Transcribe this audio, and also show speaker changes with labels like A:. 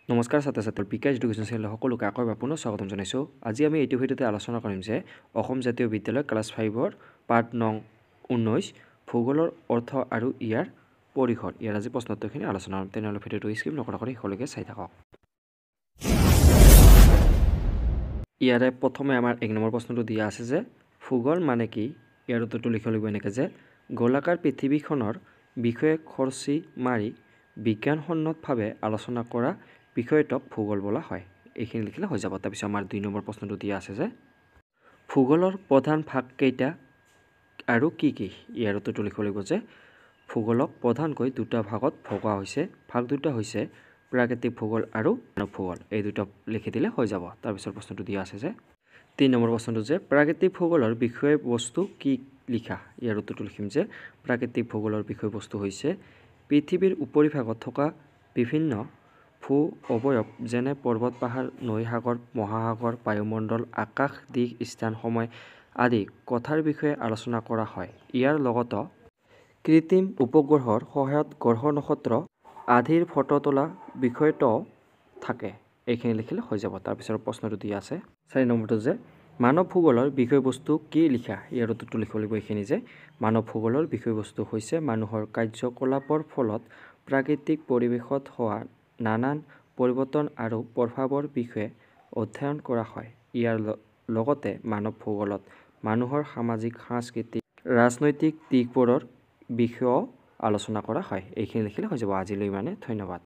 A: নমস্কাৰ ছাত্ৰ ছাত্ৰী বিকাশ এডুকেশ্যন চেনেলৰ সকলোকে আকৌ এবাৰ পুনৰ স্বাগতম জনাইছোঁ। আজি আমি এইটো ভিডিঅ'তে আলোচনা কৰিম যে অসম জাতীয় বিদ্যালয় ক্লাছ 5ৰ পাঠ নং 19 ভূগোলৰ অৰ্থ আৰু ইয়াৰ পৰিসৰ। ইয়াৰ আজি প্ৰশ্নোত্তৰখিনি আলোচনা কৰিম। তেনেহ'লে ভিডিঅ'টো স্কিপ নকৰাকৈ শেষলৈকে চাই থাকক। ইয়াৰে প্ৰথমে আমাৰ 1 নম্বৰ প্ৰশ্নটো দিয়া আছে যে ভূগোল মানে কি? ইয়াৰ উত্তৰটো লিখিব লাগিব এনেকৈ যে গোলাকাৰ পৃথিৱীখনৰ বিষয়ে খৰচি মাৰি বিজ্ঞানসন্মতভাৱে আলোচনা কৰা বিষয়টোক ভূগোল বোলা হয়। এইখিনি লিখিলে হৈ যাব। তাৰপিছত আমাৰ 2 নম্বৰ প্ৰশ্নটো দিয়া আছে যে ভূগোলৰ প্ৰধান ভাগ কেইটা আৰু কি কি? ইয়াৰ উত্তৰটো লিখিব লাগিব যে ভূগোলক প্ৰধানকৈ দুটা ভাগত ভগোৱা হৈছে। ভাগ দুটা হৈছে প্ৰাকৃতিক ভূগোল আৰু মানৱ ভূগোল। এই দুটা লিখি দিলে হৈ যাব। তাৰপিছত প্ৰশ্নটো দিয়া আছে যে 3 নম্বৰ প্ৰশ্নটো যে প্ৰাকৃতিক ভূগোলৰ বিষয়বস্তু কি লিখা? ইয়াৰ উত্তৰটো লিখিম যে প্ৰাকৃতিক ভূগোলৰ বিষয়বস্তু হৈছে পৃথিৱীৰ উপৰিভাগত থকা বিভিন্ন ভূ অৱয়ব যেনে পৰ্বত পাহাৰ নৈ সাগৰ মহাসাগৰ বায়ুমণ্ডল আকাশ দিশ স্থান সময় আদি কথাৰ বিষয়ে আলোচনা কৰা হয়। ইয়াৰ লগতে কৃত্ৰিম উপগ্ৰহৰ সহায়ত গ্ৰহ নক্ষত্ৰ আদিৰ ফটো তোলা বিষয়টো থাকে। এইখিনি লিখিলে হৈ যাব। তাৰপিছত প্ৰশ্নটো দিয়া আছে 4 নম্বৰটো যে মানৱ ভূগোলৰ বিষয়বস্তু কি লিখা? ইয়াৰ উত্তৰটো লিখিব লাগিব এইখিনি যে মানৱ ভূগোলৰ বিষয়বস্তু হৈছে মানুহৰ কাৰ্যকলাপৰ ফলত প্ৰাকৃতিক পৰিৱেশত হোৱা নানান পৰিৱৰ্তন আৰু প্ৰভাৱৰ বিষয়ে অধ্যয়ন কৰা হয়। ইয়াৰ লগতে মানৱ ভূগোলত মানুহৰ সামাজিক সাংস্কৃতিক ৰাজনৈতিক দিশবোৰৰ বিষয়েও আলোচনা কৰা হয়। এইখিনি লিখিলে হৈ যাব। আজিলৈ ধন্যবাদ।